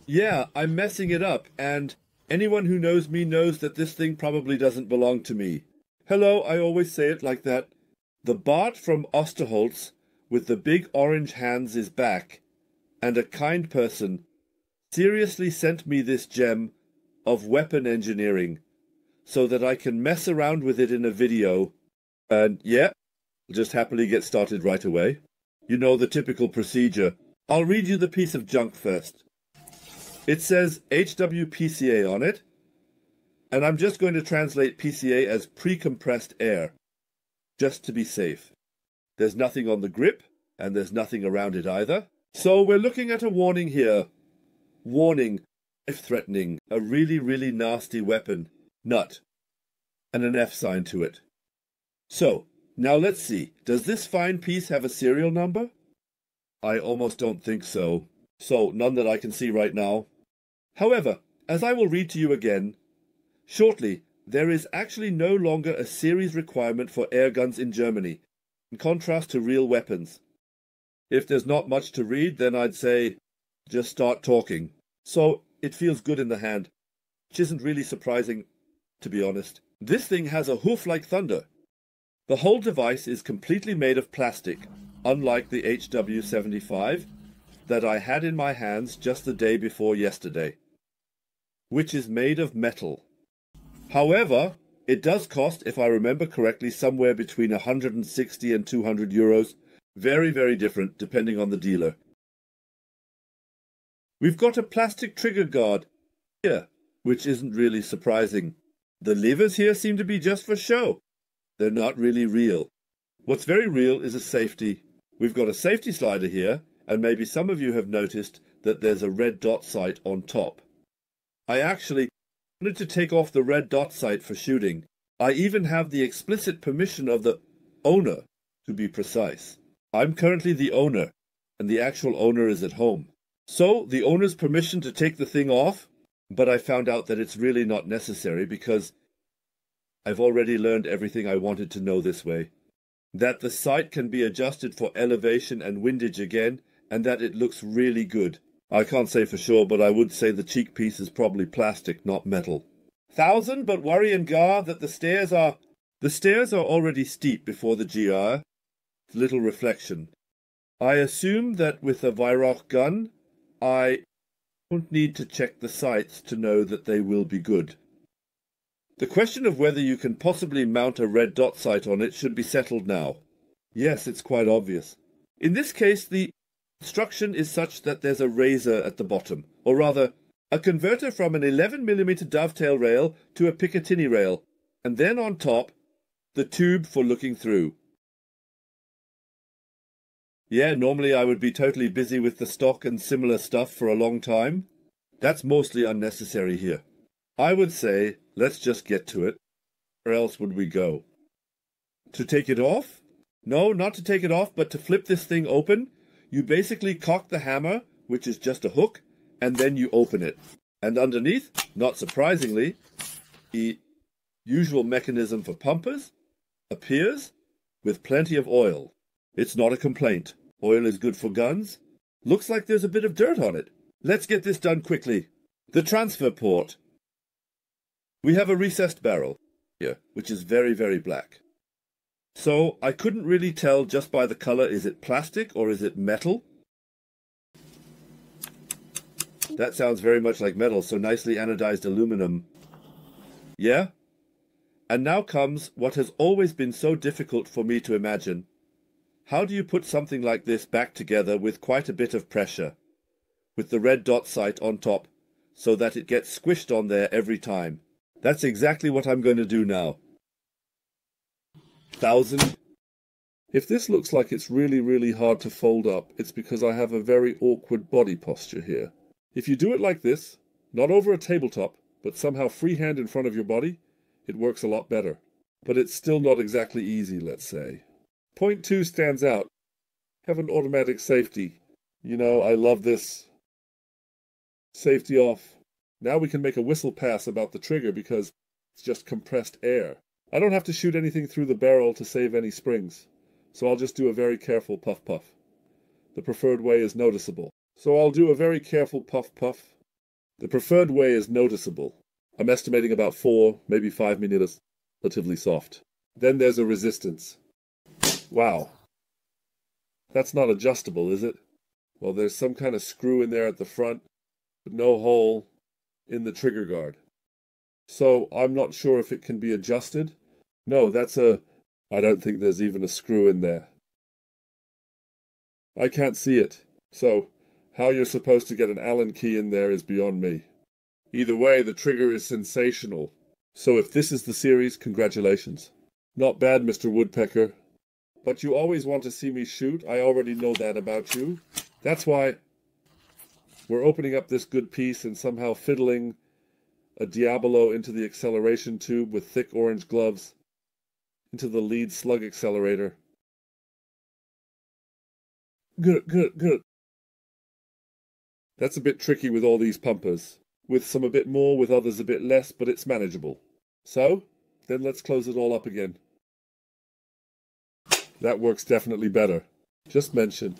Yeah, I'm messing it up, and anyone who knows me knows that this thing probably doesn't belong to me. Hello, I always say it like that. The Bart from Osterholz with the big orange hands is back, and a kind person seriously sent me this gem of weapon engineering so that I can mess around with it in a video. And yeah, I'll just happily get started right away. You know the typical procedure. I'll read you the piece of junk first. It says HW on it, and I'm just going to translate PCA as pre-compressed air, just to be safe. There's nothing on the grip, and there's nothing around it either. So we're looking at a warning here. Warning, life-threatening, a really, really nasty weapon. Nut. And an F sign to it. So, now let's see. Does this fine piece have a serial number? I almost don't think so. So, none that I can see right now. However, as I will read to you again, shortly, there is actually no longer a series requirement for air guns in Germany, in contrast to real weapons. If there's not much to read, then I'd say, just start talking. So, it feels good in the hand, which isn't really surprising, to be honest. This thing has a hoof like thunder. The whole device is completely made of plastic, unlike the HW75 that I had in my hands just the day before yesterday, which is made of metal. However, it does cost, if I remember correctly, somewhere between 160 and 200 euros. Very, very different depending on the dealer. We've got a plastic trigger guard here, which isn't really surprising. The levers here seem to be just for show. They're not really real. What's very real is a safety. We've got a safety slider here, and maybe some of you have noticed that there's a red dot sight on top. I actually wanted to take off the red dot sight for shooting. I even have the explicit permission of the owner, to be precise. I'm currently the owner, and the actual owner is at home. So, the owner's permission to take the thing off, but I found out that it's really not necessary because I've already learned everything I wanted to know this way. That the sight can be adjusted for elevation and windage again, and that it looks really good. I can't say for sure, but I would say the cheek piece is probably plastic, not metal. But worry and gar that the stairs are already steep before the GR. Little reflection. I assume that with a Weihrauch gun, I don't need to check the sights to know that they will be good. The question of whether you can possibly mount a red dot sight on it should be settled now. Yes, it's quite obvious. In this case, the construction is such that there's a razor at the bottom, or rather, a converter from an 11mm dovetail rail to a Picatinny rail, and then on top, the tube for looking through. Yeah, normally I would be totally busy with the stock and similar stuff for a long time. That's mostly unnecessary here. I would say, let's just get to it. Where else would we go? To take it off? No, not to take it off, but to flip this thing open. You basically cock the hammer, which is just a hook, and then you open it. And underneath, not surprisingly, the usual mechanism for pumpers appears with plenty of oil. It's not a complaint. Oil is good for guns. Looks like there's a bit of dirt on it. Let's get this done quickly. The transfer port. We have a recessed barrel here, which is very, very black. So I couldn't really tell just by the color, is it plastic or is it metal? That sounds very much like metal, so nicely anodized aluminum. Yeah? And now comes what has always been so difficult for me to imagine. How do you put something like this back together with quite a bit of pressure, with the red dot sight on top, so that it gets squished on there every time? That's exactly what I'm going to do now. 1,000. If this looks like it's really, really hard to fold up, it's because I have a very awkward body posture here. If you do it like this, not over a tabletop, but somehow freehand in front of your body, it works a lot better. But it's still not exactly easy, let's say. Point 2 stands out. Have an automatic safety. You know, I love this. Safety off. Now we can make a whistle pass about the trigger because it's just compressed air. I don't have to shoot anything through the barrel to save any springs, so I'll just do a very careful puff-puff. The preferred way is noticeable. So I'll do a very careful puff-puff, The preferred way is noticeable. I'm estimating about 4, maybe 5 millimeters, relatively soft. Then there's a resistance. Wow. That's not adjustable, is it? Well, there's some kind of screw in there at the front, but no hole in the trigger guard. So I'm not sure if it can be adjusted. No, I don't think there's even a screw in there. I can't see it. So how you're supposed to get an Allen key in there is beyond me. Either way, the trigger is sensational. So if this is the series, congratulations. Not bad, Mr. Woodpecker. But you always want to see me shoot. I already know that about you. That's why we're opening up this good piece and somehow fiddling a Diabolo into the acceleration tube with thick orange gloves into the lead slug accelerator. Good. That's a bit tricky with all these pumpers. With some a bit more, with others a bit less, but it's manageable. So, then let's close it all up again. That works definitely better. Just mention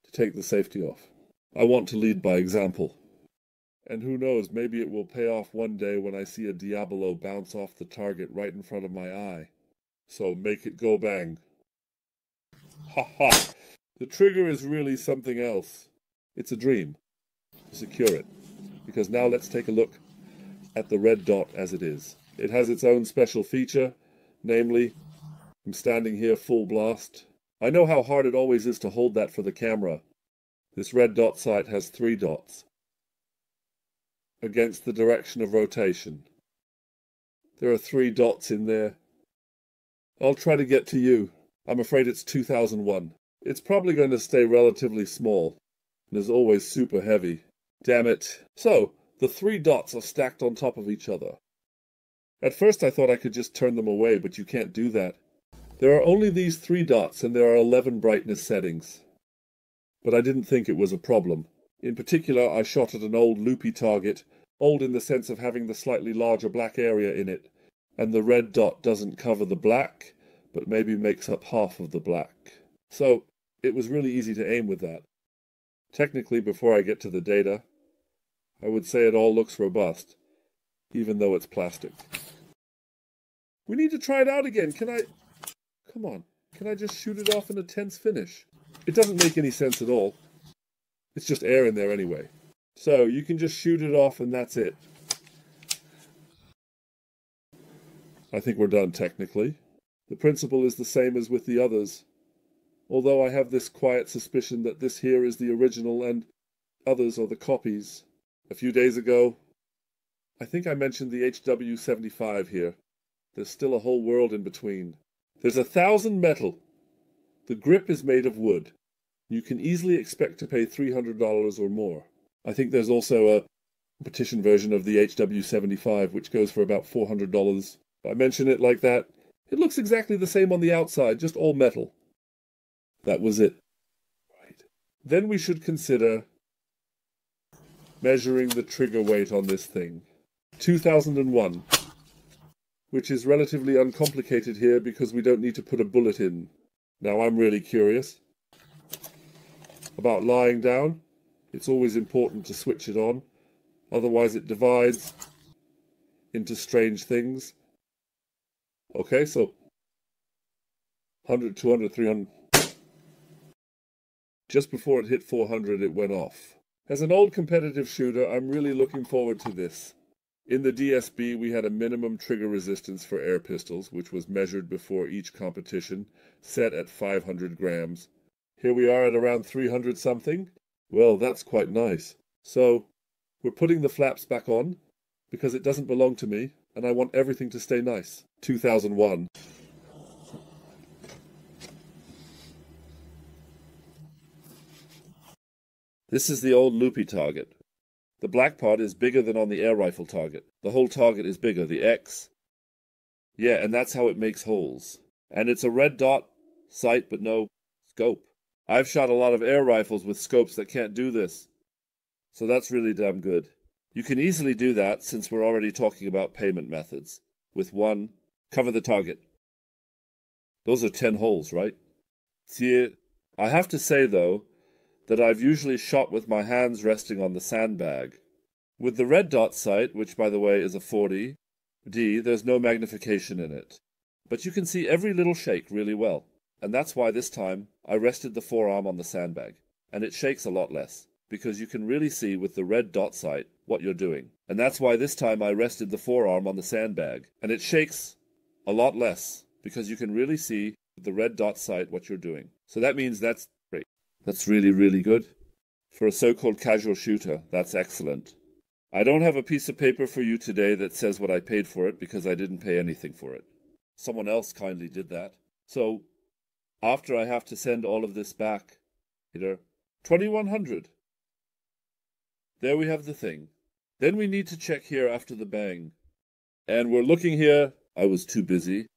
to take the safety off. I want to lead by example. And who knows, maybe it will pay off one day when I see a Diabolo bounce off the target right in front of my eye. So make it go bang. Ha ha! The trigger is really something else. It's a dream. Secure it. Because now let's take a look at the red dot as it is. It has its own special feature, namely, I'm standing here full blast. I know how hard it always is to hold that for the camera. This red dot sight has 3 dots against the direction of rotation. There are 3 dots in there. I'll try to get to you. I'm afraid it's 2001. It's probably going to stay relatively small, and is always super heavy. Damn it. So, the 3 dots are stacked on top of each other. At first I thought I could just turn them away, but you can't do that. There are only these 3 dots, and there are 11 brightness settings. But I didn't think it was a problem. In particular, I shot at an old loopy target, old in the sense of having the slightly larger black area in it, and the red dot doesn't cover the black, but maybe makes up half of the black. So, it was really easy to aim with that. Technically, before I get to the data, I would say it all looks robust, even though it's plastic. We need to try it out again. Come on. Can I just shoot it off in a tense finish? It doesn't make any sense at all. It's just air in there anyway. So, you can just shoot it off and that's it. I think we're done technically. The principle is the same as with the others. Although I have this quiet suspicion that this here is the original and others are the copies. A few days ago, I think I mentioned the HW40 here. There's still a whole world in between. There's 1,000 metal. The grip is made of wood. You can easily expect to pay $300 or more. I think there's also a competition version of the HW40 which goes for about $400. I mention it like that. It looks exactly the same on the outside, just all metal. That was it. Right. Then we should consider measuring the trigger weight on this thing. 2001. Which is relatively uncomplicated here because we don't need to put a bullet in. Now I'm really curious about lying down. It's always important to switch it on. Otherwise it divides into strange things. Okay, so 100, 200, 300. Just before it hit 400, it went off. As an old competitive shooter, I'm really looking forward to this. In the DSB, we had a minimum trigger resistance for air pistols, which was measured before each competition, set at 500 grams. Here we are at around 300 something. Well, that's quite nice. So, we're putting the flaps back on, because it doesn't belong to me, and I want everything to stay nice. 2001. This is the old loopy target. The black part is bigger than on the air rifle target. The whole target is bigger, the X. Yeah, and that's how it makes holes. And it's a red dot sight, but no scope. I've shot a lot of air rifles with scopes that can't do this. So that's really damn good. You can easily do that since we're already talking about payment methods. With one, cover the target. Those are 10 holes, right? See, I have to say though, that I've usually shot with my hands resting on the sandbag. With the red dot sight, which by the way is a 40D, there's no magnification in it. But you can see every little shake really well, and that's why this time I rested the forearm on the sandbag, and it shakes a lot less, because you can really see with the red dot sight what you're doing. And that's why this time I rested the forearm on the sandbag, and it shakes a lot less, because you can really see with the red dot sight what you're doing. So that means that's great. That's really, really good. For a so-called casual shooter, that's excellent. I don't have a piece of paper for you today that says what I paid for it, because I didn't pay anything for it. Someone else kindly did that. So, after I have to send all of this back, Peter, 2100. There we have the thing. Then we need to check here after the bang. And we're looking here. I was too busy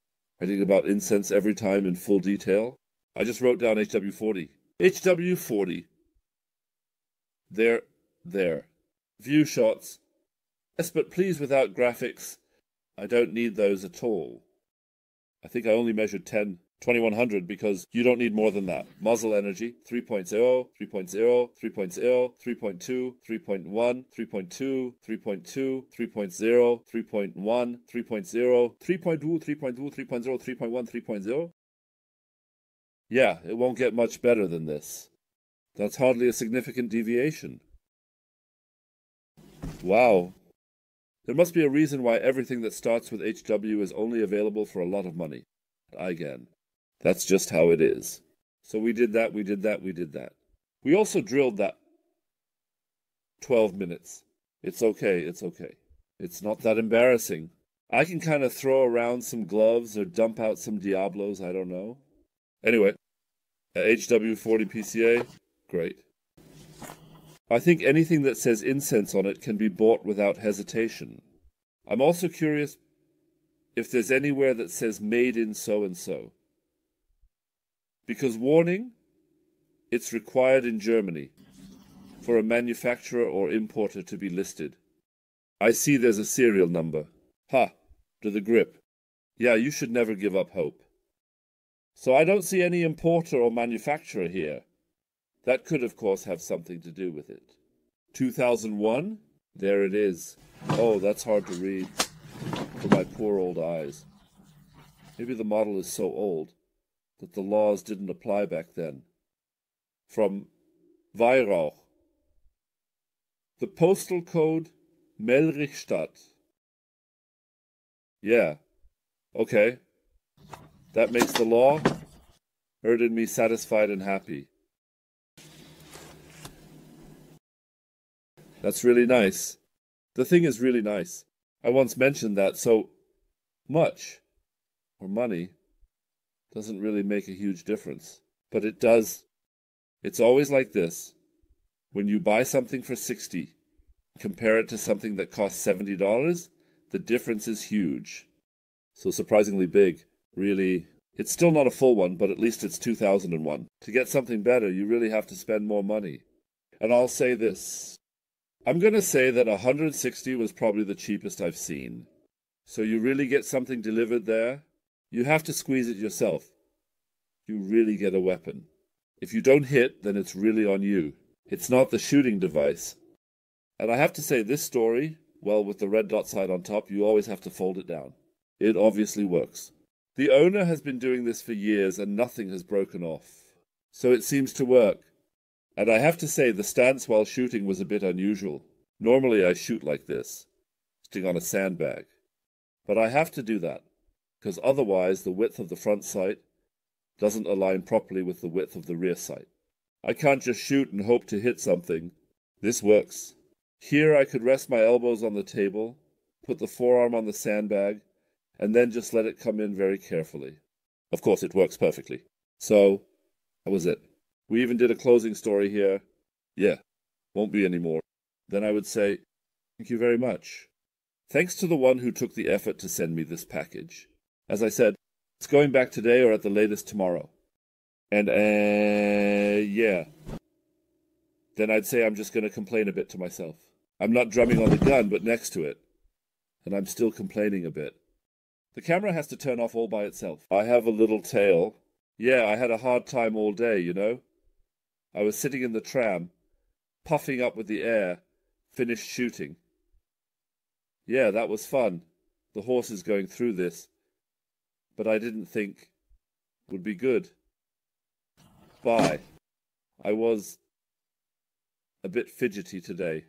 writing about incense every time in full detail. I just wrote down HW40. HW40. There. View shots. Yes, but please without graphics. I don't need those at all. I think I only measured 2100 because you don't need more than that. Muzzle energy, 3.0, 3.0, 3.0, 3.2, 3.1, 3.2, 3.2, 3.0, 3.1, 3.0, 3.2, 3.2, 3.0, 3.1, 3.0. Yeah, it won't get much better than this. That's hardly a significant deviation. Wow. There must be a reason why everything that starts with HW is only available for a lot of money. Again. That's just how it is. So we did that. We also drilled that 12 minutes. It's okay. It's not that embarrassing. I can kind of throw around some gloves or dump out some Diablos, I don't know. Anyway, HW40 PCA, great. I think anything that says incense on it can be bought without hesitation. I'm also curious if there's anywhere that says made in so-and-so. Because warning, it's required in Germany for a manufacturer or importer to be listed. I see there's a serial number. Ha, to the grip. Yeah, you should never give up hope. So I don't see any importer or manufacturer here. That could, of course, have something to do with it. 2001? There it is. Oh, that's hard to read for my poor old eyes. Maybe the model is so old that the laws didn't apply back then. From Weihrauch. The postal code Melrichstadt. Yeah. Okay. That makes the law. Heard in me satisfied and happy. That's really nice. The thing is really nice. I once mentioned that so much, or money, doesn't really make a huge difference. But it does. It's always like this. When you buy something for $60, compare it to something that costs $70, the difference is huge. So surprisingly big. Really, it's still not a full one, but at least it's 2001. To get something better, you really have to spend more money. And I'll say this. I'm going to say that 160 was probably the cheapest I've seen. So you really get something delivered there, you have to squeeze it yourself. You really get a weapon. If you don't hit, then it's really on you. It's not the shooting device. And I have to say, this story, well, with the red dot sight on top, you always have to fold it down. It obviously works. The owner has been doing this for years and nothing has broken off. So it seems to work. And I have to say, the stance while shooting was a bit unusual. Normally I shoot like this, sitting on a sandbag. But I have to do that, because otherwise the width of the front sight doesn't align properly with the width of the rear sight. I can't just shoot and hope to hit something. This works. Here I could rest my elbows on the table, put the forearm on the sandbag, and then just let it come in very carefully. Of course, it works perfectly. So, that was it. We even did a closing story here. Yeah, won't be any more. Then I would say, thank you very much. Thanks to the one who took the effort to send me this package. As I said, it's going back today or at the latest tomorrow. And, yeah. Then I'd say I'm just going to complain a bit to myself. I'm not drumming on the gun, but next to it. And I'm still complaining a bit. The camera has to turn off all by itself. I have a little tail. Yeah, I had a hard time all day, you know. I was sitting in the tram, puffing up with the air, finished shooting. Yeah, that was fun, the horses going through this, but I didn't think would be good. Bye. I was a bit fidgety today.